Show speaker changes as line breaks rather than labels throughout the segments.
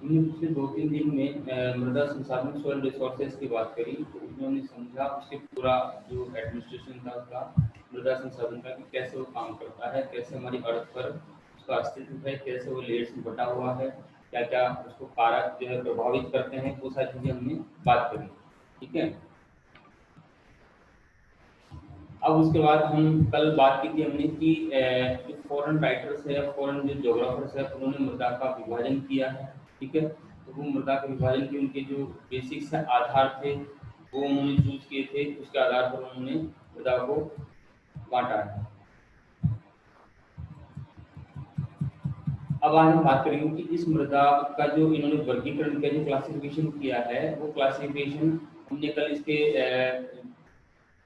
हमने पिछले 2-3 दिन में मृदा संसाधन सॉइल रिसोर्सेज की बात करी, तो उसमें हमने समझा उसके पूरा जो एडमिनिस्ट्रेशन था उसका, मृदा संसाधन का, कि कैसे वो काम करता है, कैसे हमारी अर्थ पर उसका अस्तित्व है, कैसे वो लेयर्स में बटा हुआ है, क्या-क्या उसको कारक जो है प्रभावित करते हैं, वो सारी चीज़ें हमने बात करी। ठीक है? अब उसके बाद हम कल बात की थी हमने कि जो फॉरेन राइटर्स है, फॉरेन जो ज्योग्राफर्स है, उन्होंने मृदा का विभाजन किया है। ठीक है? तो वो मृदा के विभाजन के उनके जो बेसिक्स है, आधार थे, वो उन्होंने चूज किए थे, उसके आधार पर उन्होंने मृदा को बांटा है। अब आज हम बात करेंगे कि इस मृदा का जो इन्होंने वर्गीकरण किया, जो क्लासिफिकेशन किया है, वो क्लासिफिकेशन हमने कल इसके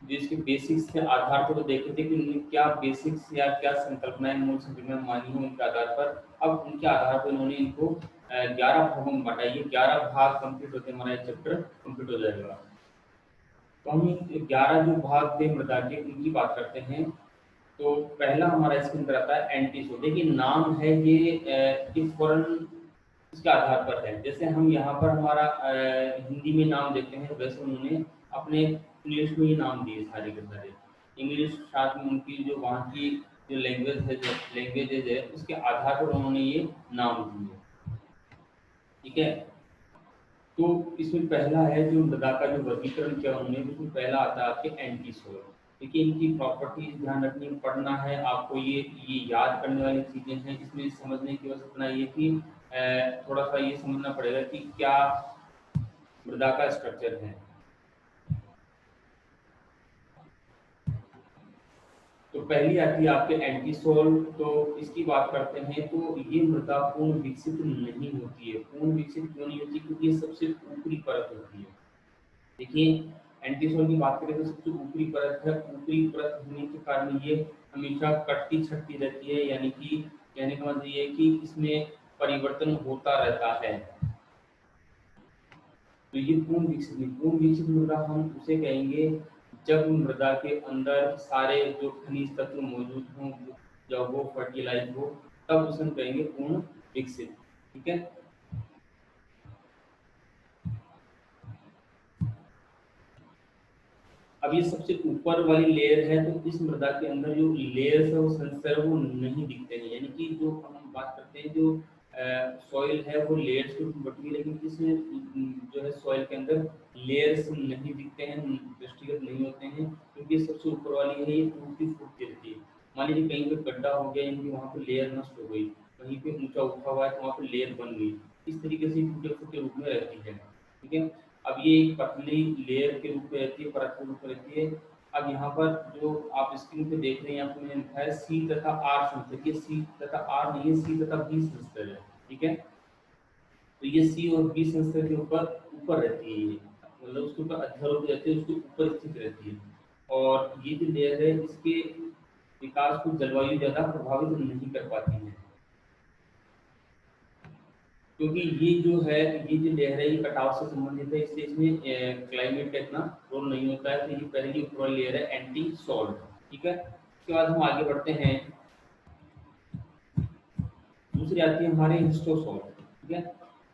जो इसके बेसिक्स के आधार पर तो देखे थे कि उन्होंने क्या बेसिक्स या क्या संकल्पनाएं मूल संकल्पनाएं मानी हैं, उनके आधार पर अब उनके आधार पर उन्होंने इनको 11 भागों में बांटा। ये 11 भाग कंप्लीट होते हमारा ये चैप्टर कंप्लीट हो जाएगा। तो हम 11 जो भाग थे मृदा के, उनकी बात करते हैं। तो पहला हमारा इसके अंदर आता है एंटीसो। देखिए नाम है ये फॉरन इसके आधार पर है। जैसे हम यहाँ पर हमारा हिंदी में नाम देते हैं, वैसे उन्होंने अपने इंग्लिश में ही नाम दिए सारे के सारे। इंग्लिश साथ में उनकी जो वहाँ की जो लैंग्वेजेज है, उसके आधार पर उन्होंने ये नाम दिए। ठीक है? तो इसमें पहला है जो मृदा का जो वर्गीकरण किया उन्होंने, उसमें पहला आता है आपके एंटी सोल। देखिए इनकी प्रॉपर्टीज ध्यान रखनी, पढ़ना है आपको, ये याद करने वाली चीजें हैं। इसमें समझने की बस इतना ये कि थोड़ा सा ये समझना पड़ेगा कि क्या मृदा का स्ट्रक्चर है। तो पहली आती है आपके एंटीसोल। तो इसकी बात करते हैं तो ये मृदा पूर्ण विकसित नहीं होती है। पूर्ण विकसित क्यों नहीं होती? क्योंकि ये सबसे ऊपरी परत होती है। देखिए एंटीसोल की बात करें तो सबसे ऊपरी परत है। ऊपरी परत होने के कारण ये हमेशा कटती छटती रहती है, यानी कि कहने का मतलब ये है कि इसमें परिवर्तन होता रहता है। तो ये पूर्ण विकसित मृदा हम उसे कहेंगे जब मृदा के अंदर सारे जो खनिज तत्व मौजूद हों, जब वो फर्टिलाइज हो, तब उसे हम कहेंगे पूर्ण विकसित। ठीक है? अब ये सबसे ऊपर वाली लेयर है, तो इस मृदा के अंदर जो लेयर्स है वो संस्तर वो नहीं दिखते हैं। यानी कि जो हम बात करते हैं जो सॉइल है वो लेयर्स के रूप में बटी है, लेकिन इसमें जो है सॉइल के अंदर लेयर्स नहीं दिखते हैं, दृष्टिगत नहीं होते हैं, क्योंकि सबसे ऊपर वाली है ये टूटती फूटती रहती है। मान लीजिए कहीं पे गड्ढा हो गया, यानी कि वहाँ पे लेयर नष्ट हो गई, कहीं पे ऊंचा उठा हुआ है तो वहाँ पे लेयर बन गई, इस तरीके से टूटे फूटे रूप में रहती है। ठीक है? अब ये एक पतली लेयर के रूप में रहती है, परत के रूप में रहती है। अब यहाँ पर जो आप स्क्रीन पे देख रहे हैं, यहाँ पे मैंने लिखा है सी तथा आर संस्तर। ये सी तथा आर नहीं है, सी तथा बी संस्तर है। ठीक है? तो ये सी और बी संस्तर के ऊपर ऊपर रहती है ये, मतलब उसके ऊपर अध्यारोप रहती है, उसके ऊपर स्थित रहती है। और ये जो लेयर है इसके विकास को जलवायु ज्यादा प्रभावित नहीं कर पाती है, क्योंकि ये जो है, ये जो लेयर है ये कटाव से संबंधित है, इसलिए इसमें क्लाइमेट का इतना रोल नहीं होता है। तो ये पहली ऊपर लेयर है एंटी सॉल्ट। ठीक है? उसके बाद हम आगे बढ़ते हैं। दूसरी आती है हमारे हिस्टोसॉल। ठीक है?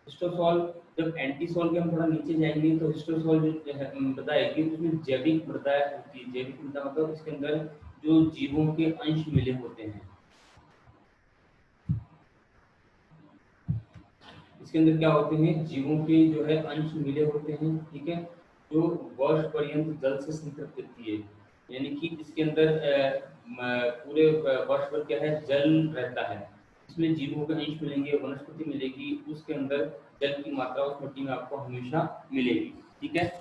हिस्टोसॉल, जब एंटी सॉल के हम थोड़ा नीचे जाएंगे तो हिस्टोसॉल जो है मृदा है, उसमें जैविक मृदा होती है। जैविक मृदा मतलब इसके अंदर जो जीवों के अंश मिले होते हैं। इसके अंदर क्या होते हैं? जीवों के जो है अंश मिले होते हैं। ठीक है? जो वर्ष पर्यंत जल से संतृप्त रहती है, यानी कि इसके अंदर पूरे वर्ष भर क्या है, जल रहता है। इसमें जीवों के अंश मिलेंगे, वनस्पति मिलेगी, उसके अंदर जल की मात्रा उस मिट्टी में आपको हमेशा मिलेगी। ठीक है?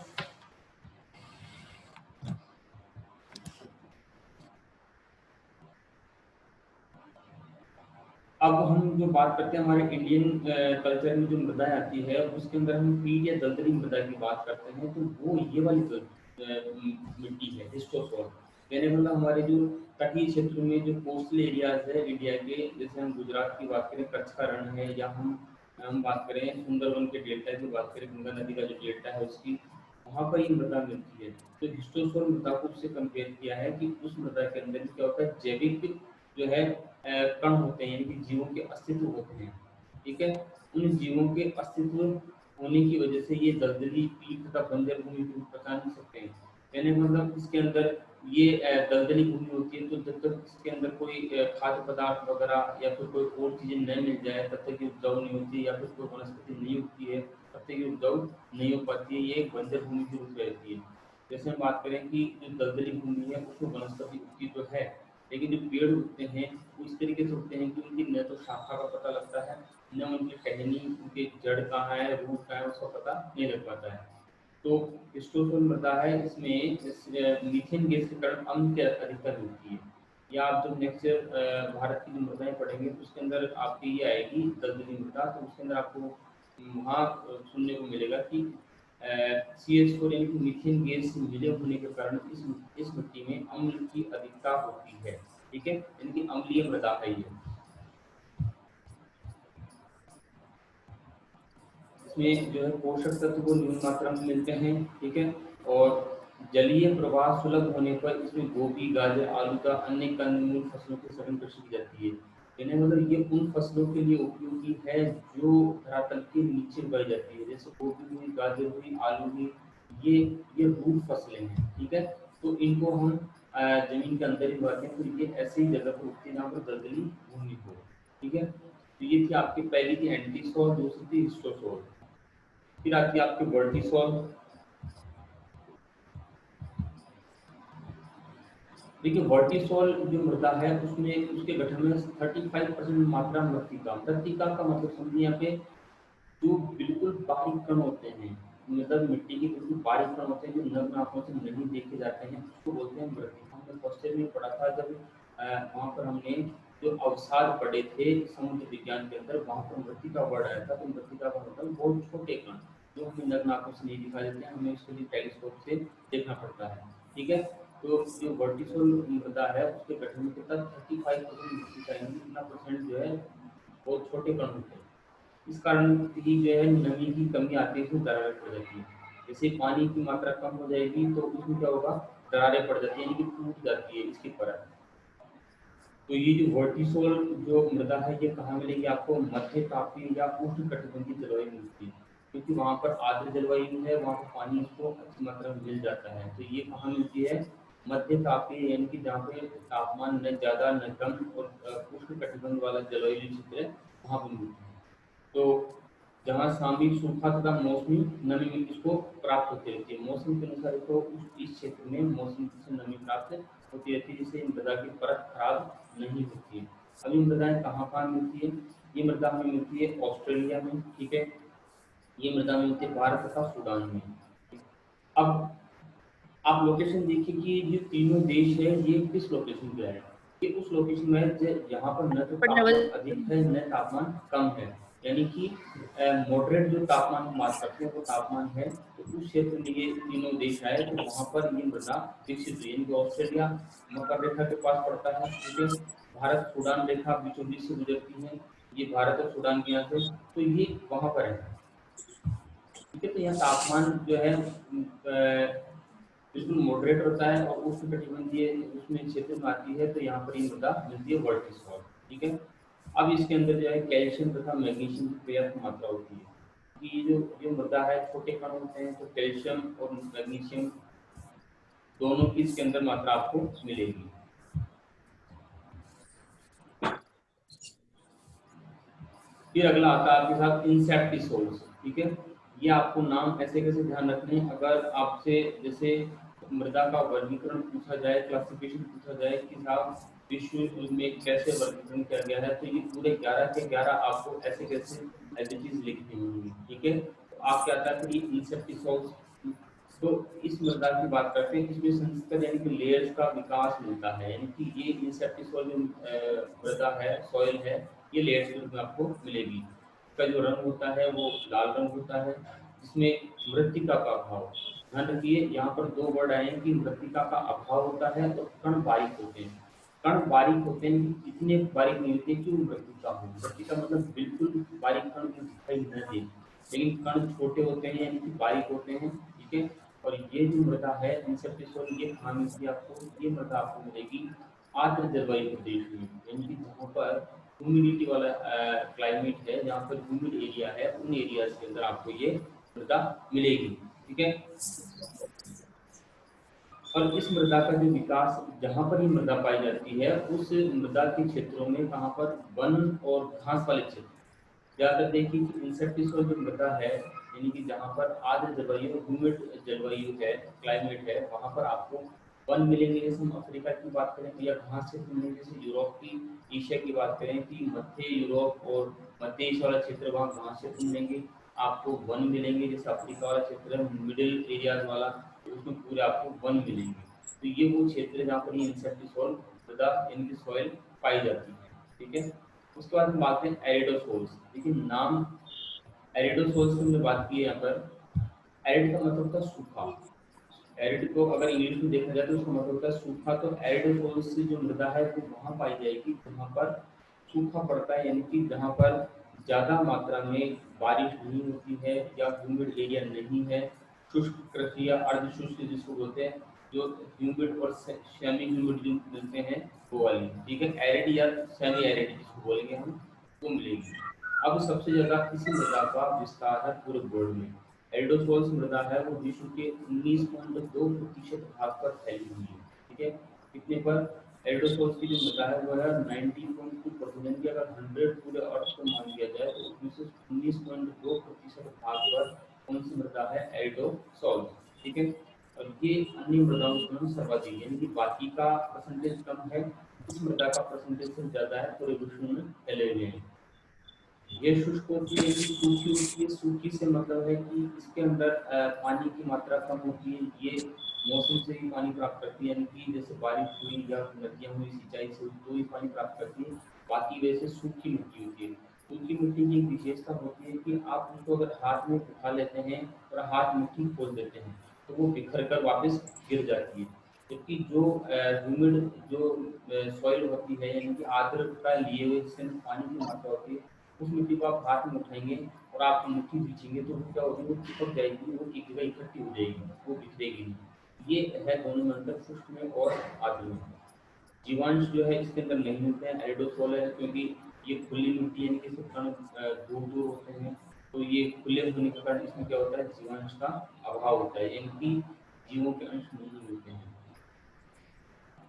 अब हम जो बात करते हैं हमारे इंडियन कल्चर में जो मृदा आती है, उसके अंदर हम पीट या दलदली मृदा की बात करते हैं, तो वो ये वाली मिट्टी है हिस्टोसॉल। यानी मतलब हमारे जो तटीय क्षेत्र में जो कोस्टल एरियाज है इंडिया के, जैसे हम गुजरात की बात करें, कच्छ का रण है, या हम बात करें सुंदरवन के डेल्टा की बात करें, गंगा नदी का जो डेल्टा है उसकी, वहाँ पर ये मृदा मिलती है। तो हिस्टोसॉल मृदा को उससे कंपेयर किया है कि उस मृदा के अंदर क्या होता है, जैविक जो है कण होते हैं, यानी कि जीवों के अस्तित्व होते हैं। ठीक है। उन जीवों के अस्तित्व होने की वजह से ये दलदली पीठ तथा बंजर भूमि को बचा नहीं सकते हैं। यानी मतलब इसके अंदर ये दलदली भूमि होती है, तो जब तक इसके अंदर कोई खाद्य पदार्थ वगैरह या फिर कोई और चीजें नहीं मिल जाए तब तक ये उपजाऊ नहीं होती, या फिर कोई वनस्पति नहीं उगती है तब तक ये उपजाऊ नहीं हो पाती है। ये एक बंजर भूमि के रूप में रहती है। जैसे हम बात करें कि जो दलदली भूमि है उसमें वनस्पति उगती तो है, लेकिन जो पेड़ उगते हैं वो इस तरीके से उगते हैं कि उनकी न तो शाखा का पता लगता है, न उनकी टहनी, उनके जड़ कहाँ है, रूट कहाँ है, उसका पता नहीं लग पाता है। तो हिस्टोफोन मृदा है, इसमें मीथेन गैस के कारण अम्ल की अधिकता मिलती है। या आप जब नेक्स्ट भारत की जो मृदाएं पढ़ेंगे तो उसके अंदर आपकी ये आएगी दलदली मृदा, तो उसके अंदर आपको वहाँ सुनने को मिलेगा कि CH4 यानी कि मीथेन गैस मिले होने के कारण इस मिट्टी में अम्ल की अधिकता होती है। ठीक है, यानी कि अम्लीय मृदा है ये। इसमें जो है पोषक तत्व वो न्यून मात्रा में मिलते हैं। ठीक है, और जलीय प्रवाह सुलभ होने पर इसमें गोभी, गाजर, आलू का अन्य कंदमूल फसलों की सघन कृषि की जाती है। यानी मतलब ये उन फसलों के लिए उपयोगी है जो धरातल के नीचे उगाई जाती है, जैसे गोभी हुई, गाजर हुई, आलू हुई, ये ये रूट फसलें हैं। ठीक है, तो इनको हम जमीन के अंदर ही उगाते हैं, तो ये ऐसी जगह पर उगती है जहाँ पर दलदली भूमि हो। ठीक है, तो ये थी आपकी पहली थी एंटीसोल, दूसरी थी हिस्टोसोल। फिर आती है आपकी वर्टिसोल। देखिए वर्टिसोल जो मृदा है उसमें उसके गठन में 35% मात्रा मृत्तिका, मृत्तिका का मतलब समझिए यहाँ पे जो बिल्कुल बारीक कण होते हैं, मतलब मिट्टी के बिल्कुल बारीक कण होते हैं जो नग्न आंखों से नहीं देखे जाते हैं, उसको बोलते हैं मृत्तिका। हमने फर्स्ट ईयर में पढ़ा था जब वहाँ पर हमने जो अवसाद पढ़े थे समुद्र विज्ञान के अंदर, वहाँ पर मृत्तिका वर्ड आया था। तो मृत्तिका का मतलब बहुत छोटे कण जो हमें नग्न आंखों से नहीं दिखाई देते हैं, हमें उसके लिए टेलीस्कोप से देखना पड़ता है। ठीक है, तो जो वर्टिसोल मृदा है उसके गठन में कितना 35% मृत्तिका, यानी कितना परसेंट जो है बहुत छोटे कण होते हैं। इस कारण ही जो है नमी की कमी आती है, उसमें दरारें पड़ जाती है। जैसे पानी की मात्रा कम हो जाएगी तो उसमें क्या होगा, दरारें पड़ जाती है, यानी कि टूट जाती है इसकी परत। तो ये जो वर्टिसोल जो मृदा है ये कहाँ मिलेगी आपको, मध्य तापीय या उष्ण कटिबंधीय जलवायु मिलती है, क्योंकि वहाँ पर आर्द्र जलवायु है, वहाँ पर पानी इसको अच्छी मात्रा में मिल जाता है। तो ये कहाँ मिलती है, मध्य तापीय, यानी कि जहाँ पे तापमान न ज़्यादा न कम, और उष्ण कटिबंध वाला जलवायु क्षेत्र है वहाँ पर मिलती है। तो जहाँ सामयिक सूखा तथा मौसमी नमी इसको प्राप्त होती रहती है, मौसम के अनुसार इसको इस क्षेत्र में मौसम से नमी प्राप्त होती रहती है, जिससे मृदा की परत खराब नहीं होती है। अब ये मृदाएं कहाँ कहाँ मिलती है, ये मृदा हमें मिलती है ऑस्ट्रेलिया में। ठीक है, ये मृदा में मिलती है भारत तथा सूडान में। अब आप लोकेशन देखिए कि ये तीनों देश है ये किस लोकेशन पे है। ये उस लोकेशन में है जहाँ पर न तो तापमान अधिक है न तापमान कम है, यानी कि मॉडरेट जो तापमान हम बात करते हैं वो तापमान है। तो उस क्षेत्र में ये तीनों देश आए तो वहाँ पर ये मृदा विकसित हुई, यानी कि ऑस्ट्रेलिया मकर रेखा के पास पड़ता है। ठीक है, भारत सूडान रेखा बीचों बीच से गुजरती है, ये भारत और सूडान के यहाँ से, तो ये वहाँ पर है। ठीक है, तो यहाँ तापमान जो है बिल्कुल मॉडरेट होता है और उष्णकटिबंधीय उसमें क्षेत्र में आती है, तो यहाँ पर ये मृदा मिलती है वर्टिसोल। ठीक है, अब इसके अंदर जो है कैल्शियम तथा मैग्नीशियम की पर्याप्त मात्रा होती है, कि ये जो मृदा है छोटे कण होते हैं, तो कैल्शियम और मैग्नीशियम दोनों की इसके अंदर मात्रा आपको मिलेगी। फिर अगला आता है आपके साथ इंसेप्टिसोल्स। ठीक है, ये आपको नाम ऐसे कैसे ध्यान रखने हैं, अगर आपसे जैसे मृदा का वर्गीकरण पूछा जाए, क्लासिफिकेशन पूछा जाए कि साहब विश्व में कैसे वर्गीकरण किया गया है, तो ये पूरे 11 के 11 आपको ऐसे कैसे ऐसी चीज लिखनी होंगी। ठीक है, तो आप क्या आता है इंसेप्टिसोल्स। तो इस मृदा की बात करते हैं, इसमें संस्कर यानी कि लेयर्स का विकास मिलता है, यानी कि ये इंसेप्टिसोल जो मृदा है, सॉइल है, ये लेयर्स के रूप में आपको मिलेगी। इसका जो रंग होता है वो लाल रंग होता है, जिसमें मृत्तिका का अभाव। ध्यान रखिए यहाँ पर दो वर्ड आए हैं कि मृत्तिका का अभाव होता है और कण बारीक होते हैं। कण बारीक होते हैं, इतने बारीक नहीं होते कि वो मृत्तिका हो, मृत्तिका मतलब बिल्कुल बारीक कण दिखाई न दे, लेकिन कण छोटे होते हैं यानी कि बारीक होते हैं। ठीक है, और ये जो मृदा है इंसेप्टिसोल, ये कहाँ मिलती है आपको, ये मृदा आपको मिलेगी आर्द्र जलवायु प्रदेश में, यानी कि जहाँ पर ह्यूमिडिटी वाला क्लाइमेट है, जहाँ पर ह्यूमिड एरिया है, उन एरियाज के अंदर आपको ये मृदा मिलेगी। ठीक है। और इस मृदा का जो विकास, जहाँ पर ये मृदा पाई जाती है, उस मृदा के क्षेत्रों में कहाँ पर वन और घास वाले क्षेत्र ज्यादातर देखिए कि इंसेक्टिसोइड जो मृदा है, यानी कि जहाँ पर आर्द्र जलवायु, ह्यूमिड जलवायु है, क्लाइमेट है, वहाँ पर आपको वन मिलेंगे। जैसे हम अफ्रीका की बात करें तो या घास क्षेत्र मिलेंगे, जैसे यूरोप की, एशिया की बात करें कि मध्य यूरोप और मध्य एशिया वाला क्षेत्र, वहाँ घास क्षेत्र मिलेंगे, आपको वन मिलेंगे। जैसे अफ्रीका वाला क्षेत्र है, मिडिल एरियाज वाला, तो उसमें पूरे आपको वन मिलेंगे। तो ये वो क्षेत्र है जहाँ पर ये इंसेक्टिसोइड मृदा यानी कि सॉइल पाई जाती है। ठीक है। उसके बाद हम बात करें एरिडोसोल्स। देखिए नाम एरिडोसोल्स की हमने बात की है यहाँ पर। एरिड का मतलब होता है सूखा। एरिड को अगर इंग्लिश में देखा जाए तो उसका मतलब होता है सूखा। तो एरिडोसोल्स से जो मृदा है वो वहाँ पाई जाएगी जहाँ पर सूखा पड़ता है, यानी कि जहाँ पर ज़्यादा मात्रा में बारिश नहीं होती है या ह्यूमिड एरिया नहीं है, शुष्क कृषि या अर्ध शुष्क जिसको बोलते हैं, जो ह्यूमिड और सेमी ह्यूमिड जो मिलते हैं वो वाली। ठीक है। एरिड या सेमी एरिड जिसको बोलेंगे हम, वो मिलेगी। अब सबसे ज़्यादा किसी मृदा का विस्तार है पूरे वर्ल्ड में। एल्डोसोल्स मृदा है वो विश्व के 19.2% भाग पर फैली हुई है। ठीक है। कितने पर? एल्डोसोल्स की जो मृदा है वो है 90.2%। अगर 100 पूरे अर्थ को मान लिया जाए तो उसमें से 19.2% भाग पर कौन सी मृदा है? एल्डोसोल्स। ठीक है। और ये अन्य मृदाओं से हम सर्वाधिक, यानी कि बाकी का परसेंटेज कम है, इस मृदा का परसेंटेज से ज्यादा है, पूरे विश्व में फैले हुए हैं। ये शुष्क होती है कि सूखी होती है? सूखी से मतलब है कि इसके अंदर पानी की मात्रा कम होती है। ये मौसम से ही पानी प्राप्त करती है, यानी कि जैसे बारिश हुई या नदियाँ हुई, सिंचाई से हुई तो ही पानी प्राप्त करती है। बाकी वैसे सूखी मिट्टी होती है। सूखी मिट्टी की एक विशेषता होती है कि आप उसको अगर हाथ में उठा लेते हैं और हाथ मिट्टी खोद देते हैं तो वो बिखर कर वापस गिर जाती है। जबकि जो ह्यूमिड जो सॉइल होती है, यानी कि आर्द्रता लिए हुए जिसमें पानी की मात्रा होती है, उस मिट्टी को आप हाथ में उठाएंगे और आप मुट्ठी खींचेंगे तो वो क्या होगी? वो चिपक जाएगी, वो एक जगह इकट्ठी हो जाएगी, वो बिखरेगी नहीं। ये है दोनों में अंतर, शुष्क में और आर्द्र में। जीवांश जो है इसके अंदर नहीं मिलते हैं, एरिडोसोल है, क्योंकि ये खुली मिट्टी है, इनके से कण दूर दूर होते हैं। तो ये खुले होने के कारण इसमें क्या होता है? जीवांश का अभाव होता है, यानी कि जीवों के अंश नहीं मिलते हैं।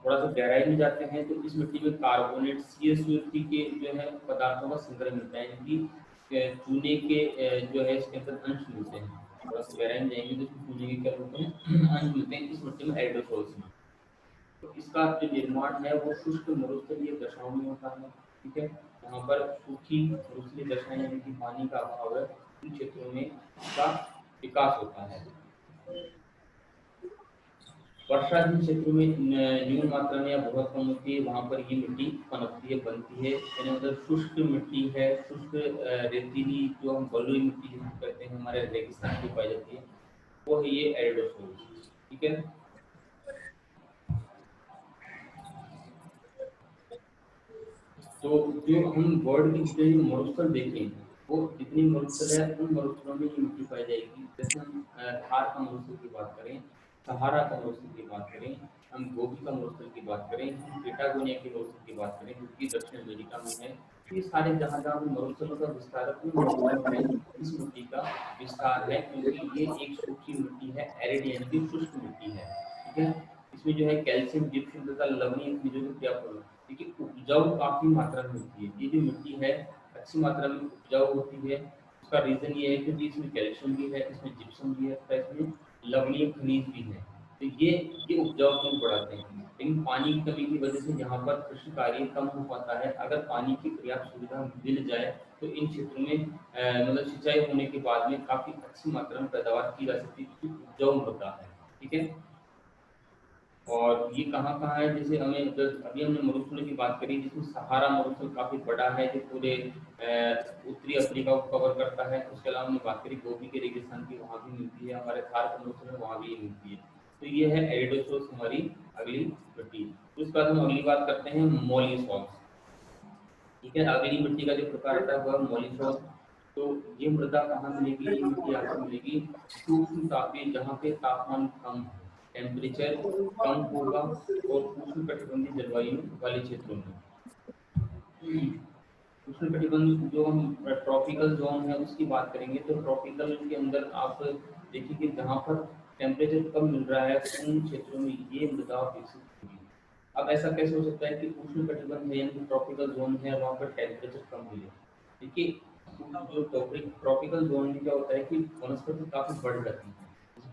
थोड़ा सा गहराई में जाते हैं तो इस मिट्टी में कार्बोनेट, CaCO3 के जो है पदार्थों का संग्रह मिलता है, यानी कि चूने के जो है इसके अंदर अंश मिलते हैं। थोड़ा सा गहराई में जाएंगे तो इसमें चूने के क्या मिलते हैं? अंश मिलते हैं इस मिट्टी में, एरिडोसोल्स में। तो इसका जो निर्माण है वो शुष्क मरुस्थलीय दशाओं में होता है। ठीक है। यहाँ पर सूखी मरुस्थलीय दशाएं यानी कि पानी का अभाव है, उन क्षेत्रों में इसका विकास होता है। वर्षाधीन क्षेत्रों में न्यून मात्रा में या बहुत कम होती है, वहाँ पर ये मिट्टी पनपती है, बनती है। यानी मतलब शुष्क मिट्टी है, शुष्क रेतीली जो हम बलुई मिट्टी जिसको कहते हैं, हमारे रेगिस्तान में पाई जाती है, वो है ये एरिडोसोल। ठीक है। तो जो हम वर्ल्ड की जितने भी मरुस्थल देखें, वो जितनी मरुस्थल है उन मरुस्थलों में ये मिट्टी पाई जाएगी। जैसे हम थार का मरुस्थल की बात करें, सहारा का मरुस्थल की बात करें, हम गोबी का मरुस्थल की बात करें, हम पेटागोनिया के मरुस्थल की बात करें जो कि दक्षिण अमेरिका में है, ये सारे जहाँ जहाँ मरुस्थलों का विस्तार है उन मरुस्थलों में इस मिट्टी का विस्तार है, क्योंकि ये एक सूखी मिट्टी है, एरिड यानी कि शुष्क मिट्टी है। ठीक है। इसमें जो है कैल्शियम, जिप्सम तथा लवणीय खनिजों की पर्याप्त, देखिए उपजाऊ काफी मात्रा में होती है। ये जो मिट्टी है अच्छी मात्रा में उपजाऊ होती है। उसका रीजन ये है क्योंकि इसमें कैल्शियम भी है, इसमें जिप्सम भी है तथा इसमें लवणीय खनिज भी है। तो ये उपजाऊ को बढ़ाते हैं। लेकिन पानी की कमी की वजह से यहाँ पर कृषि कार्य कम हो पाता है। अगर पानी की पर्याप्त सुविधा मिल जाए तो इन क्षेत्रों में मतलब सिंचाई होने के बाद में काफी अच्छी मात्रा में पैदावार की जा सकती है, क्योंकि उपजाऊ होता है। ठीक है। और ये कहाँ-कहाँ है? जैसे हमें अभी हमने मरुस्थल की बात करी, जिसमें सहारा मरुस्थल काफ़ी बड़ा है जो पूरे उत्तरी अफ्रीका को कवर करता है। उसके अलावा हमने बात करी गोबी के रेगिस्तान की, वहाँ भी मिलती है, हमारे थार का मरुस्थल है वहाँ भी ये मिलती है। तो ये है एरिडोसोल्स हमारी अगली मिट्टी। उसके बाद हम अगली बात करते हैं मॉलिसॉल्स। ठीक है। अगली मिट्टी का जो प्रकार आता है वह मॉलिसॉल्स। तो ये मृदा कहाँ मिलेगी? ये मिट्टी आपको मिलेगी सूक्ष्म तापीय, जहाँ पे तापमान कम, टेम्परेचर कम होगा, और उष्ण कटिबंधीय जलवायु वाले क्षेत्रों में। उष्णकटिबंध जो हम ट्रॉपिकल जोन है उसकी बात करेंगे, तो ट्रॉपिकल के अंदर आप देखिए कि जहाँ पर टेम्परेचर कम मिल रहा है उन क्षेत्रों में ये मृदा विकसित होगी। अब ऐसा कैसे हो सकता है कि उष्णकटिबंध है यानी ट्रॉपिकल जोन है वहाँ पर टेम्परेचर कम मिले? देखिए जो ट्रॉपिकल जोन में क्या होता है कि वनस्पति काफी बढ़ जाती है,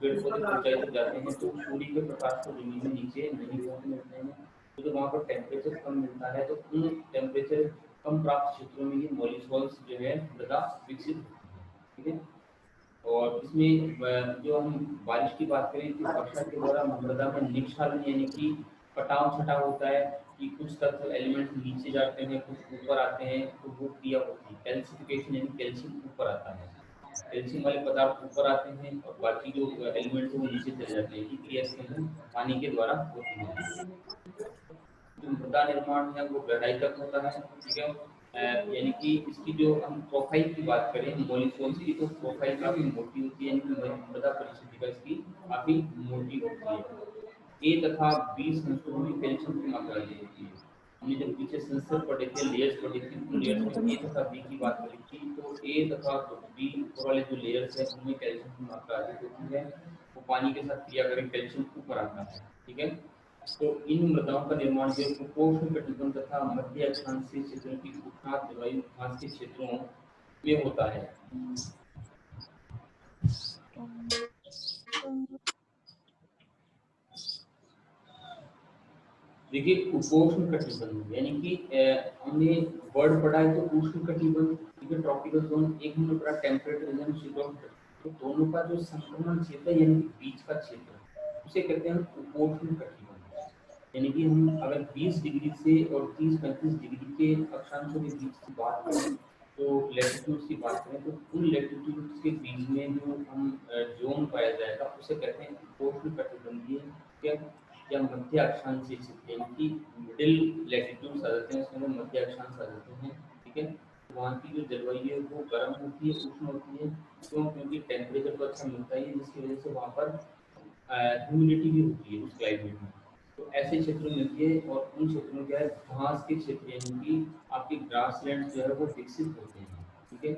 पेड़ पौधे ऊंचाई तक जाते हैं तो सूर्य के प्रकाश को जमीन में नीचे नहीं पहुंचने देते हैं। तो जब वहाँ पर टेम्परेचर कम मिलता है तो उन टेम्परेचर कम प्राप्त क्षेत्रों में ये मॉलिक्यूल्स जो है मृदा विकसित होती है। ठीक है। और इसमें जो हम बारिश की बात करें कि वर्षा के द्वारा मृदा में निक्षालन यानी कि कटाव छटाव होता है कि कुछ तत्व एलिमेंट नीचे जाते हैं कुछ ऊपर आते हैं, तो वो क्रिया होती है कैल्सिफिकेशन यानी कैल्शियम ऊपर आता है, कैल्शियम वाले पदार्थ ऊपर आते हैं और बाकी जो एलिमेंट्स हैं वो नीचे चले जाते हैं। ये क्रिया इसके अंदर पानी के द्वारा होती है। जो मृदा निर्माण है वो गहराई तक होता है। ठीक है। यानी कि इसकी जो हम प्रोफाइल की बात करें मॉलिक्यूल्स की, तो प्रोफाइल काफी मोटी होती है, यानी कि मृदा परिस्थिति का इसकी काफी मोटी होती है। ए तथा बी संस्तरों में कैल्शियम की मात्रा अधिक होती है। हमने जब पीछे सेंसर पढ़े थे, लेयर्स पढ़े थे, उन लेयर्स में ए तथा बी की बात करी थी, तो ए तथा बी ऊपर वाले जो लेयर्स है उनमें कैल्शियम की मात्रा अधिक होती है। वो पानी के साथ क्रिया करें कैल्शियम ऊपर आता है। ठीक है। तो इन मृदाओं का निर्माण जो उपोष्ण कटिबंध तथा मध्य अक्षांशीय क्षेत्रों की उष्णार्द्र जलवायु घास के क्षेत्रों में होता है। देखिए उपोष्ण कटिबंध यानी कि हमने वर्ड पढ़ा है तो उष्ण कटिबंध, ठीक है, ट्रॉपिकल जोन, एक हमने पढ़ा टेम्परेट रीजन शीतोष्ण, तो दोनों का जो संक्रमण क्षेत्र यानी कि बीच का क्षेत्र उसे कहते हैं उपोष्ण कटिबंध। यानी कि हम अगर 20 डिग्री से और 30-35 डिग्री के अक्षांशों के बीच की बात करें, तो लैटिट्यूड्स की बात करें, तो उन लैटिट्यूड्स के बीच में जो हम जोन पाया जाएगा उसे कहते हैं उपोष्ण कटिबंधीय क्या या मध्य अक्षांशीय क्षेत्र, यानी कि मिडिल लैटिट्यूड्स आ जाते हैं, उसमें मध्य अक्षांश आ जाते हैं। ठीक है। वहाँ की जो जलवायु है वो गर्म होती है, उष्ण होती है। क्यों? क्योंकि टेम्परेचर तो अच्छा मिलता ही है, जिसकी वजह से वहाँ पर ह्यूमिडिटी भी होती है उस क्लाइमेट में। तो ऐसे क्षेत्रों में मिलती है और उन क्षेत्रों में क्या है घास के क्षेत्र यानी कि आपके ग्रासलैंड जो है वो विकसित होते हैं। ठीक है।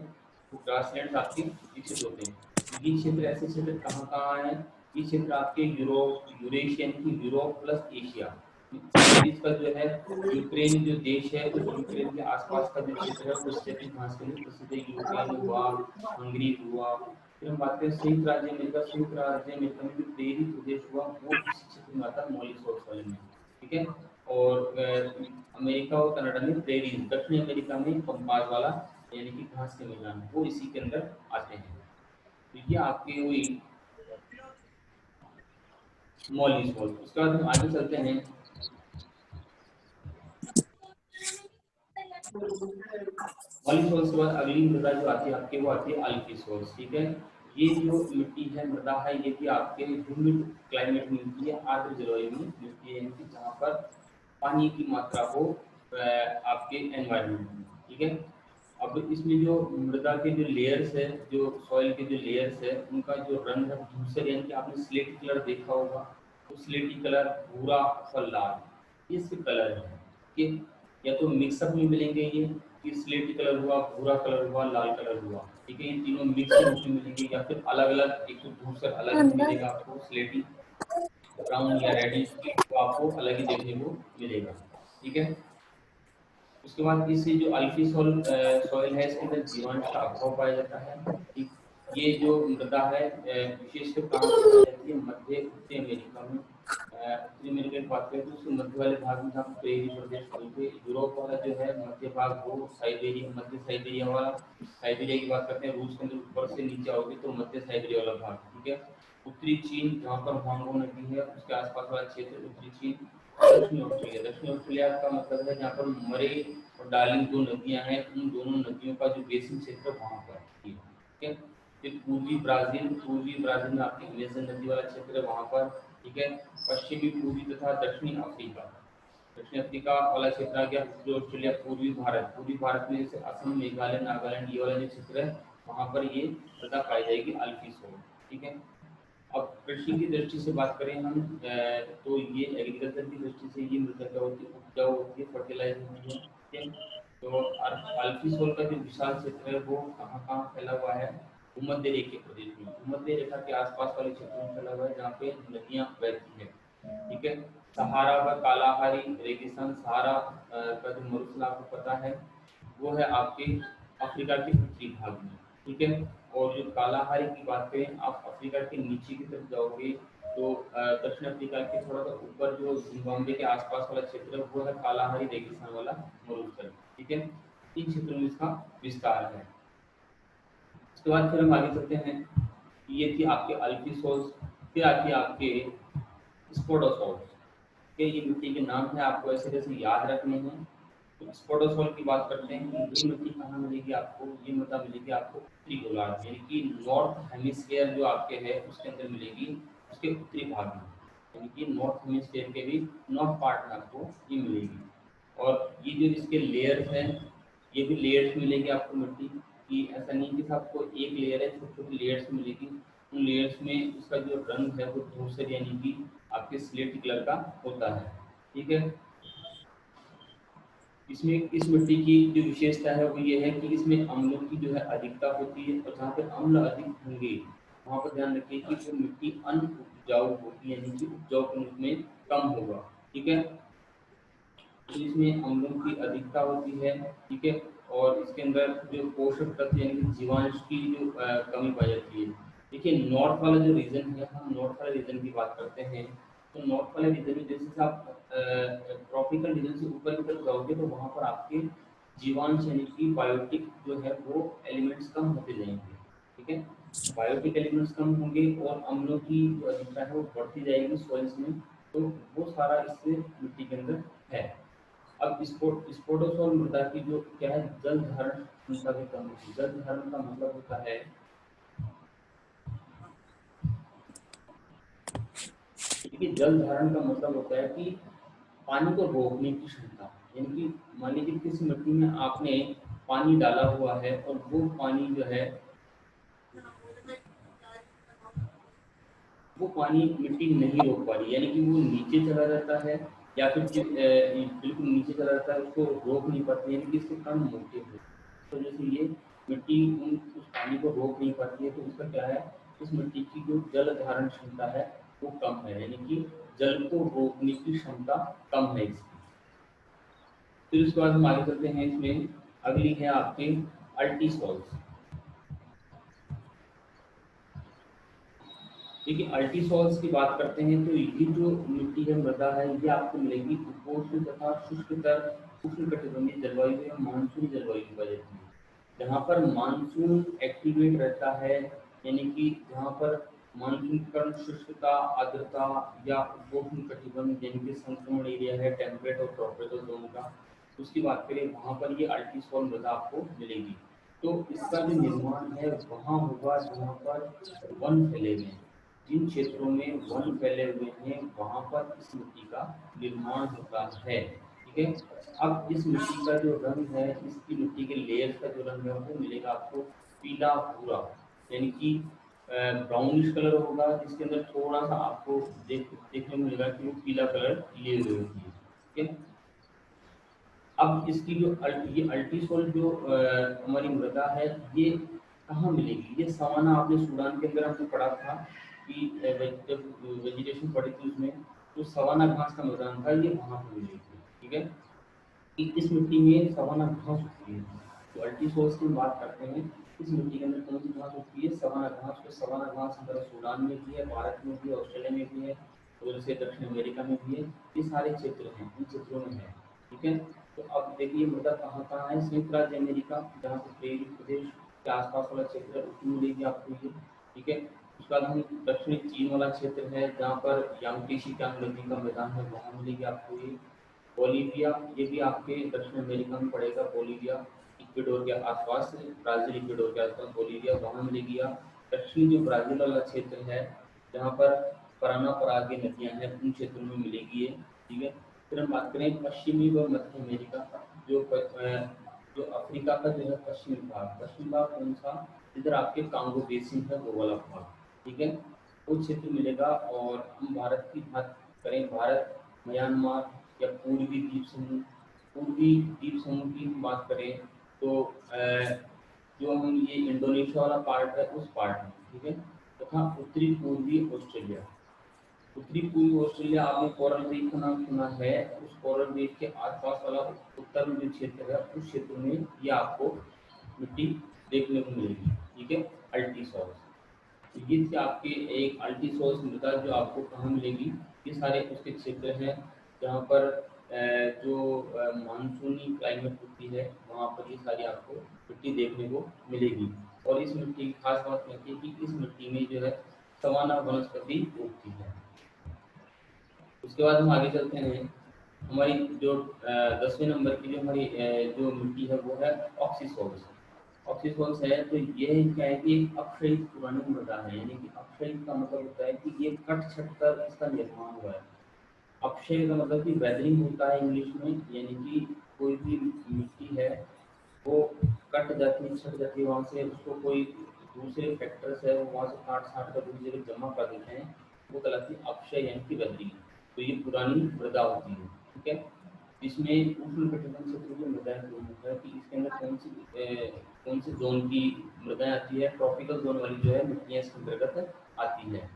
तो ग्रासलैंड आपके विकसित होते हैं। तो ये क्षेत्र ऐसे क्षेत्र कहाँ कहाँ है? ये क्षेत्र आपके यूरोप यूरेशिया यानी कि यूरोप प्लस एशिया, इसका जो है यूक्रेन जो देश है उस यूक्रेन के आसपास का जो क्षेत्र है वो स्टेपिक घास के लिए प्रसिद्ध है। यूक्रेन हुआ, हंगरी हुआ। फिर हम बात करें संयुक्त राज्य अमेरिका, संयुक्त राज्य अमेरिका में जो प्रेरी प्रदेश हुआ वो इस क्षेत्र में आता है मॉलिसॉस वाले में। ठीक है। और अमेरिका और कनाडा में प्रेरी, दक्षिण अमेरिका में पंपास वाला यानी कि घास के मैदान वो इसी के अंदर आते हैं। तो ये आपके हुई मॉलिसॉस। उसके बाद हम आगे चलते हैं। मॉलिसॉस के बाद अगली मृदा जो आती है आपके वो आती है अल्फीसॉस। ठीक है। ये जो मिट्टी है मृदा है ये भी आपके ह्यूमिड क्लाइमेट में मिलती है, आर्द्र जलवायु में मिलती है, यानी कि जहाँ पर पानी की मात्रा हो आपके एनवायरनमेंट में। ठीक है। अब इसमें जो मृदा के जो लेयर्स है, जो सॉइल के जो लेयर्स है उनका जो रंग है धूसर यानी कि आपने स्लेटी कलर देखा होगा, तो स्लेटी कलर, भूरा और लाल, ये इसके कलर है। ठीक है। या तो मिक्सअप में मिलेंगे ये कि स्लेटी कलर हुआ, भूरा कलर हुआ, लाल कलर हुआ। ठीक है। ये तीनों मिक्स के रूप में मिलेंगे या फिर अलग अलग, एक तो धूसर अलग ही मिलेगा आपको, स्लेटी ब्राउन या रेडिश तो आपको अलग ही देखने को मिलेगा। ठीक है। उसके बाद इससे जो अल्फी सॉइल है इसके अंदर जीवांश का अभाव पाया जाता है। ठीक। ये जो मृदा है विशेषकर कहाँ पर पाई जाती है? मध्य उत्तरी अमेरिका में। उत्तरी अमेरिका की बात करें तो उसके मध्य वाले भाग में जहाँ प्रेरी प्रदेश बोलते हैं, यूरोप वाला जो है मध्य भाग वो साइबेरिया, मध्य साइबेरिया वाला, साइबेरिया की बात करते हैं, रूस के अंदर ऊपर से नीचे आओगे तो मध्य साइबेरिया वाला भाग। ठीक है। उत्तरी चीन जहाँ पर हांगो नदी है उसके आसपास वाला क्षेत्र उत्तरी चीन। दक्षिणी ऑस्ट्रेलिया, दक्षिणी ऑस्ट्रेलिया का मतलब है जहाँ पर मरे और डार्लिंग दो नदियां हैं, उन दोनों नदियों का जो बेसिन क्षेत्र वहाँ पर। ठीक है। फिर पूर्वी ब्राजील में आपकी अमेजन नदी वाला क्षेत्र है वहाँ पर। ठीक है। पश्चिमी पूर्वी तथा दक्षिणी अफ्रीका, दक्षिण अफ्रीका वाला क्षेत्र आ गया। पूर्वी ऑस्ट्रेलिया, पूर्वी भारत में जैसे असम, मेघालय, नागालैंड ये वाला जो क्षेत्र है वहाँ पर ये मृदा पाई जाएगी अल्फीसोल। ठीक है। अब कृषि की दृष्टि से बात करें हम तो ये एग्रीकल्चर की दृष्टि से ये मृदा क्या होती है? उपजाऊ होती है, फर्टिलाइज होती है। ठीक है। तो अल्पीसोल का जो विशाल क्षेत्र है वो कहाँ कहाँ फैला हुआ है? भूमध्य रेखीय प्रदेश में, भूमध्य रेखा के आसपास वाले क्षेत्रों में फैला हुआ है जहाँ पे नदियाँ बहती है। ठीक है। सहारा व कालाहारी रेगिस्तान, सहारा का जो मरुस्थल आपको पता है वो है आपके अफ्रीका के उत्तरी भाग में। ठीक है। और जो कालाहारी की बात करें, आप अफ्रीका के नीचे की तरफ जाओगे तो दक्षिण अफ्रीका के थोड़ा सा ऊपर जो जिम्बाब्वे के आसपास वाला क्षेत्र है वो है कालाहारी रेगिस्तान वाला मरुस्थल। ठीक है। इन क्षेत्रों में इसका विस्तार है। उसके बाद फिर हम आगे चलते हैं। ये थी आपके अल्पीसोल्स। फिर आती है आपके स्पोडोसोल्स के। ये मिट्टी के नाम है, आपको ऐसे कैसे याद रखने हैं। तो स्पोडोसोल की बात करते हैं कि ये मिट्टी कहाँ मिलेगी आपको? ये मृदा मिलेगी आपको उत्तरी गोलार्ध यानी कि नॉर्थ हेमिस्फीयर जो आपके है उसके अंदर मिलेगी, उसके उत्तरी भाग में, यानी कि नॉर्थ हेमिस्फीयर के भी नॉर्थ पार्ट में आपको ये मिलेगी। और ये जो इसके लेयर्स हैं, ये भी लेयर्स मिलेगी आपको मिट्टी की। ऐसा नहीं कि आपको एक लेयर है, छोटी छोटी लेयर्स मिलेगी। उन लेयर्स में इसका जो रंग है वो धूसर यानी कि आपके स्लेटी कलर का होता है। ठीक है। इसमें इस मिट्टी की जो विशेषता है वो ये है कि इसमें अम्लों की जो है अधिकता होती है, और जहाँ पर अम्ल अधिक होंगे वहाँ पर ध्यान रखिए कि वो मिट्टी अनउपजाऊ होगी यानी कि उपजाऊ के रूप में कम होगा। ठीक है। तो इसमें अम्लों की अधिकता होती है। ठीक है। और इसके अंदर जो पोषक तत्व यानी कि जीवांश की जो कमी पाई जाती है। देखिए नॉर्थ वाला जो रीजन है, हम नॉर्थ वाले रीजन की बात करते हैं। तो नॉर्थ वाले रीजन में जैसे से आप ट्रॉपिकल रीजन से ऊपर की तरफ जाओगे तो वहाँ पर आपके जीवांश यानी कि बायोटिक जो है वो एलिमेंट्स कम होते जाएंगे। ठीक है। बायोटिक एलिमेंट्स कम होंगे और अम्लों की जो अधिकता है वो बढ़ती जाएगी सॉइल्स में। तो वो सारा इससे मिट्टी के अंदर है। अब स्पोडोसोल मृदा की जो क्या है, जल धारण क्षमता भी कम होती है। जल धारण का मतलब होता है, देखिए जल धारण का मतलब होता है कि पानी को रोकने की क्षमता। यानी कि मान लीजिए किसी मिट्टी में आपने पानी डाला हुआ है और वो पानी जो है वो पानी मिट्टी नहीं रोक पा रही, यानी कि वो नीचे चला जाता है या फिर बिल्कुल नीचे चला जाता है, उसको रोक नहीं पाती, यानी कि इसके कण मोटे होते हैं। तो जैसे ये मिट्टी उस पानी को रोक नहीं पाती है तो इसका क्या है, इस मिट्टी की जो जल धारण क्षमता है वो कम है, यानी कि जल को रोकने की क्षमता कम है इसकी। फिर उसके बाद हम आगे चलते हैं। इसमें अगली है आपके अल्टीसॉल्स। देखिए अल्टीसॉल्स की बात करते हैं तो ये जो मिट्टी है, मृदा है, ये आपको मिलेगी उपोष्ण तथा शुष्कतर उष्णकटिबंधीय जलवायु या मानसून जलवायु की वजह से। जहाँ पर मानसून एक्टिवेट रहता है, यानी कि जहाँ पर मानसून कर्ण शुष्कता, आर्द्रता या उपोष्ण कटिबंध यानी कि संक्रमण एरिया है टेम्परेट और ट्रॉपिकल जोन का, उसकी बात करें वहाँ पर ये अल्टीसॉल मृदा आपको मिलेगी। तो इसका जो निर्माण है वहाँ होगा जहाँ पर वन फैले हुए हैं। जिन क्षेत्रों में वन फैले हुए हैं वहाँ पर इस मिट्टी का निर्माण होता है। ठीक है। अब इस मिट्टी का जो रंग है, इसकी मिट्टी के लेयर्स का जो रंग है वो मिलेगा आपको पीला भूरा, यानी कि ब्राउनिश कलर होगा, जिसके अंदर थोड़ा सा आपको देखने को मिलेगा कि वो पीला कलर लिए हुए होती है। ठीक है। अब इसकी जो ये अल्टीसोल जो हमारी मृदा है, ये कहाँ मिलेगी? ये सवाना, आपने सूडान के अंदर हमने पढ़ा था कि जब वेजिटेशन पढ़ी थी उसमें, तो सवाना घास का मैदान था, ये वहाँ पर मिलेगी। ठीक है। कि इस मिट्टी में सवाना घास उगती है। तो अल्टीसोल्स की बात करते हैं, इस मिट्टी के अंदर कौन सी घास उगती है? सवाना घास। तो सवाना घास हमारा सूडान में भी है, भारत में भी है, ऑस्ट्रेलिया में भी है, और जैसे दक्षिण अमेरिका में भी है। ये सारे क्षेत्र हैं, इन क्षेत्रों में है। ठीक है। तो अब देखिए मृदा कहाँ कहाँ है। संयुक्त राज्य अमेरिका, जहाँ पे प्रेरित प्रदेश के आसपास वाला क्षेत्र है उसमें मिलेगी आपको ये। ठीक है। उसके बाद हम दक्षिणी चीन वाला क्षेत्र है जहाँ पर यांगटीसी कियांग नदी का मैदान है, वहाँ मिलेगी आपको ये। बोलीविया, ये भी आपके दक्षिण अमेरिका में पड़ेगा। बोलीविया इक्वेडोर के आसपास, ब्राजील इक्वेडोर के आसपास बोलीविया, वहाँ मिलेगी। आप दक्षिणी जो ब्राजील वाला क्षेत्र है जहाँ पर पराना पराग नदियाँ हैं उन क्षेत्रों में मिलेगी ये। ठीक है। फिर हम बात करें पश्चिमी व मध्य अमेरिका का, जो अफ्रीका का जो है पश्चिमी भाग कौन सा? इधर आपके कांगो बेसिन है वो वाला भाग। ठीक है। वो क्षेत्र मिलेगा। और हम भारत की बात करें, भारत, म्यांमार या पूर्वी द्वीप समूह, पूर्वी द्वीप समूह की बात करें तो जो हम ये इंडोनेशिया वाला पार्ट है उस पार्ट में, ठीक है, तथा उत्तरी पूर्वी ऑस्ट्रेलिया। उत्तरी पूर्वी ऑस्ट्रेलिया, आपने कोरल रीफ का नाम सुना है, उस कोरल रीफ के आसपास वाला उत्तर में जो क्षेत्र है उस क्षेत्र में ये आपको मिट्टी देखने को मिलेगी, ठीक है, अल्टीसॉल्स। तो ये थी आपके एक अल्टीसॉल्स मृदा जो आपको कहाँ मिलेगी, ये सारे उसके क्षेत्र हैं जहाँ पर जो मानसूनी क्लाइमेट होती है वहाँ पर ये सारी आपको मिट्टी देखने को मिलेगी। और इस मिट्टी की खास बात यह है कि इस मिट्टी में जो है सवाना वनस्पति उगती है। उसके बाद हम आगे चलते हैं। हमारी जो 10वें नंबर की जो हमारी जो मिट्टी है वो है ऑक्सीसोल्स। ऑक्सीसोल्स है तो ये क्या है कि एक अपक्षयित पुरानी मृदा है, यानी कि अपक्षयित का मतलब होता है कि ये कट छट कर इसका निर्माण हुआ है। अपक्षय का मतलब कि वेदरिंग होता है इंग्लिश में, यानी कि कोई भी मिट्टी है वो कट जाती है, छट जाती है, वहाँ से उसको कोई दूसरे फैक्टर्स है वो वहाँ से काट छाट कर दूसरी जगह जमा कर देते हैं, वो कहलाती है अपक्षय यानी कि वेदरिंग। तो ये पुरानी मृदा होती है, ठीक है। इसमें उष्णकटिबंध क्षेत्र की मृदाएं प्रमुख है कि इसके अंदर कौन सी जोन की मृदाएं आती है, ट्रॉपिकल जोन वाली जो है मिट्टियाँ इसके अंतर्गत आती है।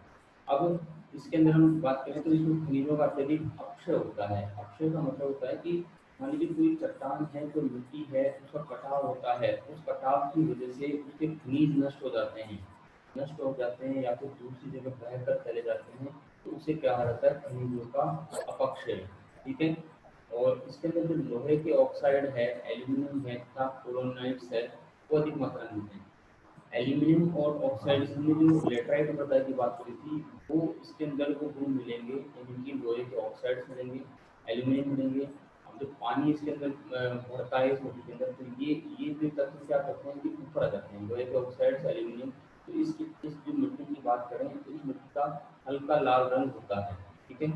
अब इसके अंदर हम बात करें तो इसमें खनिजों का अत्यधिक अपक्षय होता है। अपक्षय का मतलब होता है कि मान लीजिए कोई चट्टान है, कोई मिट्टी है, उसका कटाव होता है, उस कटाव की वजह से उसके खनिज नष्ट हो जाते हैं, नष्ट हो जाते हैं या फिर दूसरी जगह बहकर चले जाते हैं, तो उसे क्या कहा जाता है, खनिजों का अपक्षय, ठीक है। और इसके अंदर जो लोहे के ऑक्साइड है, एल्यूमिनियम है तथा पोलोनाइट्स है, वो अधिक मात्रा में होते हैं। एल्यूमिनियम और ऑक्साइड, हमने जो लेटराइट मृदा की बात करी थी, वो इसके अंदर वो गुण मिलेंगे, यानी कि लोहे के ऑक्साइड्स मिलेंगे, एल्यूमिनियम मिलेंगे। अब जब पानी इसके अंदर भरता है इस मिट्टी के अंदर, तो ये जो तत्व क्या करते हैं कि ऊपर आ जाते हैं, लोहे के ऑक्साइड्स, एल्यूमिनियम। तो इस जो मिट्टी की बात करें तो इस मिट्टी का हल्का लाल रंग होता है, ठीक है।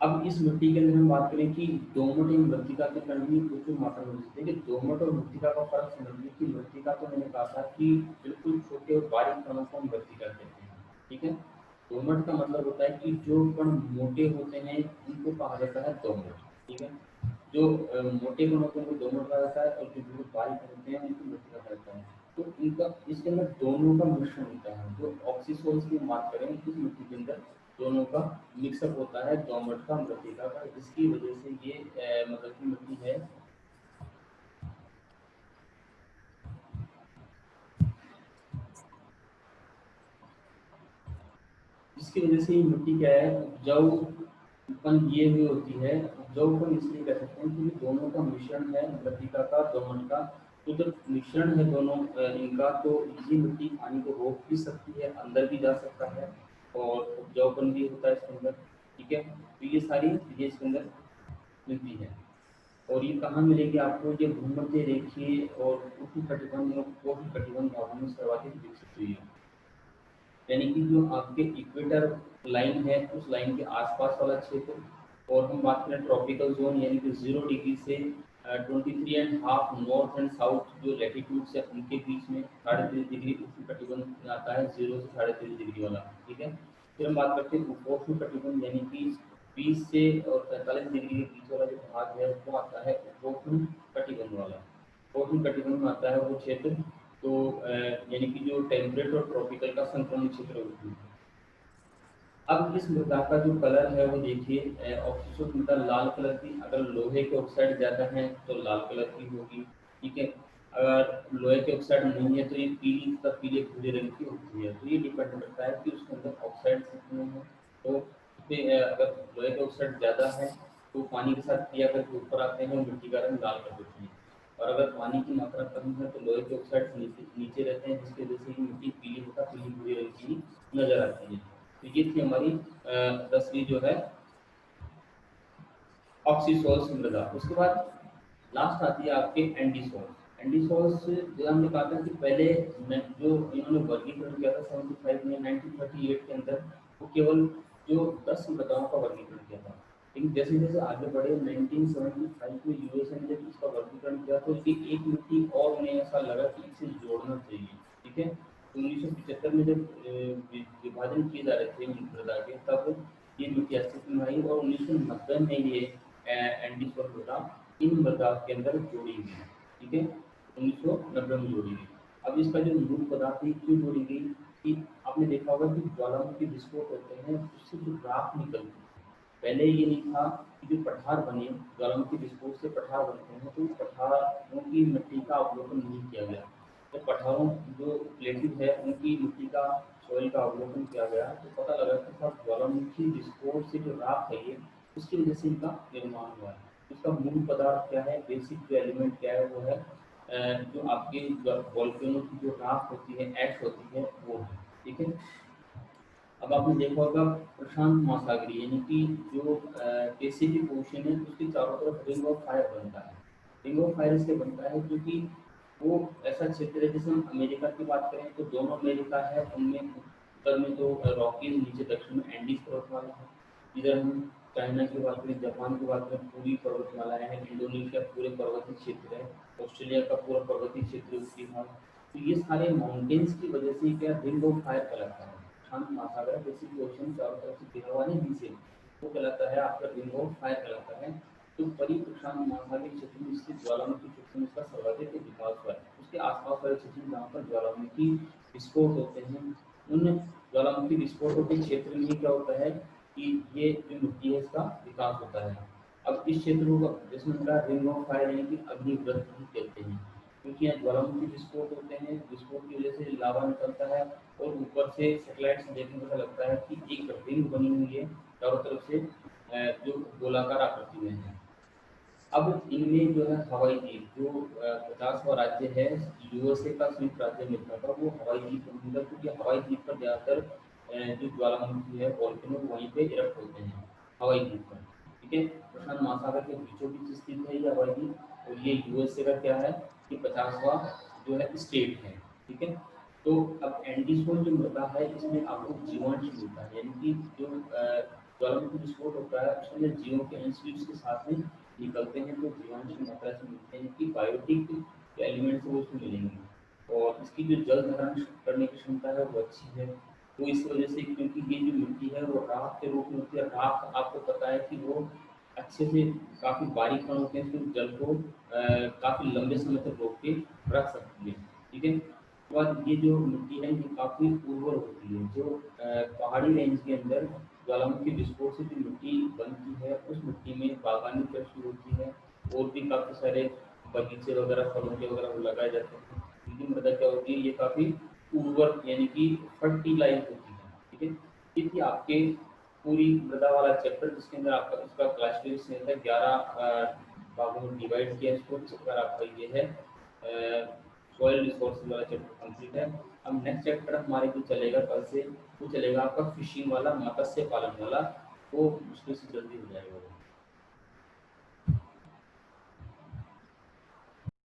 अब इस मिट्टी के अंदर हम बात करें कि दोमट एवं मृत्तिका के कण भी प्रचुर मात्रा में होते हैं। देखिए दोमट और मृत्तिका का फर्क समझिए कि मृत्तिका तो मैंने कहा था कि बिल्कुल छोटे और बारीक कणों को हम मृत्तिका कहते हैं, ठीक है। दोमट का मतलब होता है कि जो कण मोटे होते हैं उनको कहा जाता है दोमट, ठीक है। जो मोटे कण होते हैं उनको दोमट कहा जाता है, और जो बिल्कुल बारीक कण होते हैं उनको मृत्तिका कहा जाता है। तो इनका इसके अंदर दोनों का मिश्रण होता है। जो ऑक्सीसोल्स की बात करें इस मिट्टी के अंदर दोनों का मिक्सअप होता है, दोमट का, मृत्तिका का, जिसकी वजह से ये मतलब की मिट्टी है जिसकी वजह से ये मिट्टी क्या है, उपजाऊपन ये हुई होती है। उपजाऊपन इसलिए कह सकते हैं क्योंकि दोनों का मिश्रण है, मृत्तिका का, दोमट का। तो जब मिश्रण है दोनों इनका, तो ये मिट्टी पानी को रोक भी सकती है, अंदर भी जा सकता है, और उपजाऊपन भी होता है इसके अंदर, ठीक है। तो ये सारी चीजें इसके अंदर मिलती है। और ये कहाँ मिलेगी आपको, ये भूमध्य रेखीय और उष्णकटिबंध और पोषण भागों में सर्वाधिक विकसित हुई है। यानी कि जो आपके इक्वेटर लाइन है उस लाइन के आसपास वाला क्षेत्र। और हम बात करें ट्रॉपिकल जोन, यानी कि 0 डिग्री से 23.5 नॉर्थ एंड साउथ जो लैटिट्यूड्स है उनके बीच में 3.5 डिग्री उष्णकटिबंध में आता है, 0 से 3.5 डिग्री वाला, ठीक है। फिर हम बात करते हैं उपोष्णकटिबंध, यानी कि 20 से और 45 डिग्री के बीच वाला जो भाग है वो आता है उपोष्णकटिबंध वाला। उपोष्णकटिबंध में आता है वो क्षेत्र। तो यानी कि जो टेम्परेट और ट्रॉपिकल का संक्रमण क्षेत्र होती है। अब इस मृदा का जो कलर है वो देखिए, ऑक्सीजन मृदा लाल कलर की, अगर लोहे के ऑक्साइड ज़्यादा है तो लाल कलर की होगी, ठीक है। अगर लोहे के ऑक्साइड नहीं है तो ये पीली तथा पीले भूरे रंग की होती है। तो ये डिपेंड करता है कि उसके अंदर ऑक्साइड कितने हैं। तो अगर लोहे के ऑक्साइड ज़्यादा है तो पानी के साथ क्रिया करके ऊपर आते हैं और मिट्टी का रंग लाल कर देते हैं। और अगर पानी की मात्रा कम है तो लोहे के ऑक्साइड नीचे नीचे रहते हैं, जिसकी वजह से ये मिट्टी पीली तथा पीली भूरे रंग की नजर आती है। तो ये थी हमारी 10वीं जो है ऑक्सीसोल्स मृदा। उसके बाद लास्ट आती है आपके एंडीसोल्स। एंडीसोल्स जो हमने कहा था कि पहले जो इन्होंने वर्गीकरण किया था 75 में, 1938 के अंदर, वो केवल जो 10 मृदाओं का वर्गीकरण किया था। लेकिन जैसे जैसे आगे बढ़े 1975 में यूएसए ने जब इसका वर्गीकरण किया तो इसकी एक मिट्टी और उन्हें ऐसा लगा कि इसे जोड़ना चाहिए, ठीक है। तो 1975 में जब विभाजन किए जा रहे थे मृदा के, तब ये मिट्टी अस्तित्व में आई और 1990 में ये एंडीसोल मृदा इन मृदा के अंदर जोड़ी गई, ठीक है, 1990 में जोड़ी गई। अब इसका जो मूल पदार्थ है क्यों जोड़ी गई कि आपने देखा होगा कि ज्वालामुखी विस्फोट होते हैं उससे जो राख निकलती है, पहले ये नहीं था कि जो पठार बने ज्वालामुखी विस्फोट से पठार बनते हैं तो पठारों की मिट्टी का अवलोकन नहीं किया गया। तो पठारों जो प्लेटिव है उनकी मिट्टी का सॉइल का अवलोकन किया गया तो पता लगा कि साहब ज्वालामुखी विस्फोट से जो राख है ये उसकी वजह से इनका निर्माण हुआ है। इसका मूल पदार्थ क्या है, बेसिक जो एलिमेंट क्या है वो है जो आपके वॉल्केनो की जो राख होती है, ऐश होती है, वो है, ठीक है। अब आपने देखा होगा प्रशांत महासागरीय यानी कि जो पैसिफिक ओशन है उसके चारों तरफ रिंग ऑफ फायर बनता है। रिंग ऑफ फायर इसलिए बनता है क्योंकि वो ऐसा क्षेत्र है, जैसे हम अमेरिका की बात करें तो दोनों अमेरिका है, उनमें उत्तर में तो रॉकीज, नीचे दक्षिण में एंडीज पर्वतमाला है। इधर हम चाइना की बात करें, जापान की बात करें, पूरी पर्वतमाला है, इंडोनेशिया पूरे पर्वतीय क्षेत्र है, ऑस्ट्रेलिया का पूरा पर्वतीय क्षेत्र उसकी है। तो ये सारे माउंटेन्स की वजह से क्या रिंग ऑफ फायर कहलाता है। शांत महासागर पैसिफिक ओशन चारों तरफ से घिरा हुआ नहीं नीचे, वो कहलाता है आपका रिंग ऑफ फायर कहलाता है। तो परी प्रशांत महासागरीय क्षेत्र में स्थित ज्वालामुखी क्षेत्र में इसका सर्वाधिक विकास हुआ है। उसके आसपास वाले क्षेत्र जहाँ पर ज्वालामुखी विस्फोट होते हैं उन ज्वालामुखी विस्फोटों के क्षेत्र में क्या होता है कि ये जो मिट्टी है इसका विकास होता है। अब इस क्षेत्र को जिसमें उनका रिंग ऑफ फायर यानी कि अग्निवृत्त भी कहते हैं, क्योंकि यहाँ ज्वालामुखी विस्फोट होते हैं, विस्फोट की वजह से लावा निकलता है और ऊपर से सैटेलाइट से देखने में लगता है कि एक रिंग बनी हुई है चारों तरफ से जो गोलाकार आकृति में है। अब इनमें जो है हवाई द्वीप जो 50वां राज्य है यूएसए का संयुक्त राज्य अमेरिका का, वो हवाई द्वीप बनेगा क्योंकि हवाई द्वीप पर ज़्यादातर जो ज्वालामुखी है वॉल्केनो वहीं पे इरप्ट होते हैं हवाई द्वीप पर, ठीक है। प्रशांत महासागर के बीचों बीच स्थित है ये हवाई द्वीप और ये यूएसए का क्या है कि 50वां जो है स्टेट है, ठीक है। तो अब एंडीसोल जो मृदा है इसमें आपको जीवांश मिलता है, यानी कि जो ज्वालामुखी विस्फोट होता है उसमें जीवों के अंश भी उसके साथ में निकलते हैं, तो जीवांश की मात्रा से मिलते हैं कि बायोटिक जो एलिमेंट्स है वो उसमें मिलेंगे और इसकी जो जल धारण करने की क्षमता है वो अच्छी है। तो इस वजह से क्योंकि ये जो मिट्टी है वो राख के रूप में होती है, राख आपको पता है कि वो अच्छे से काफ़ी बारीक कण होते हैं, तो जल को काफ़ी लंबे समय तक रोक के रख सकती है, ठीक है। उसके बाद ये जो मिट्टी है ये काफ़ी उर्वर होती है, जो पहाड़ी रेंज के अंदर ज्वालामुखी विस्फोट से जो मिट्टी बनती है उस मिट्टी में बागानी कृषि होती है और भी काफ़ी सारे बगीचे वगैरह फलों के वगैरह वो लगाए जाते हैं। क्योंकि मृदा क्या होती है ये काफ़ी उर्वर यानी कि फर्टिलाइज होती है, ठीक है। ये थी आपके पूरी मृदा वाला चैप्टर जिसके अंदर आपका इसका क्लासिफिकेशन है 11 भागों में डिवाइड किया इसको, चैप्टर आपका ये है सॉइल रिसोर्स वाला चैप्टर कंप्लीट है। अब नेक्स्ट चैप्टर हमारे जो चलेगा कल से वो चलेगा आपका फिशिंग वाला, मत्स्य पालन वाला, वो मुश्किल से जल्दी हो जाएगा।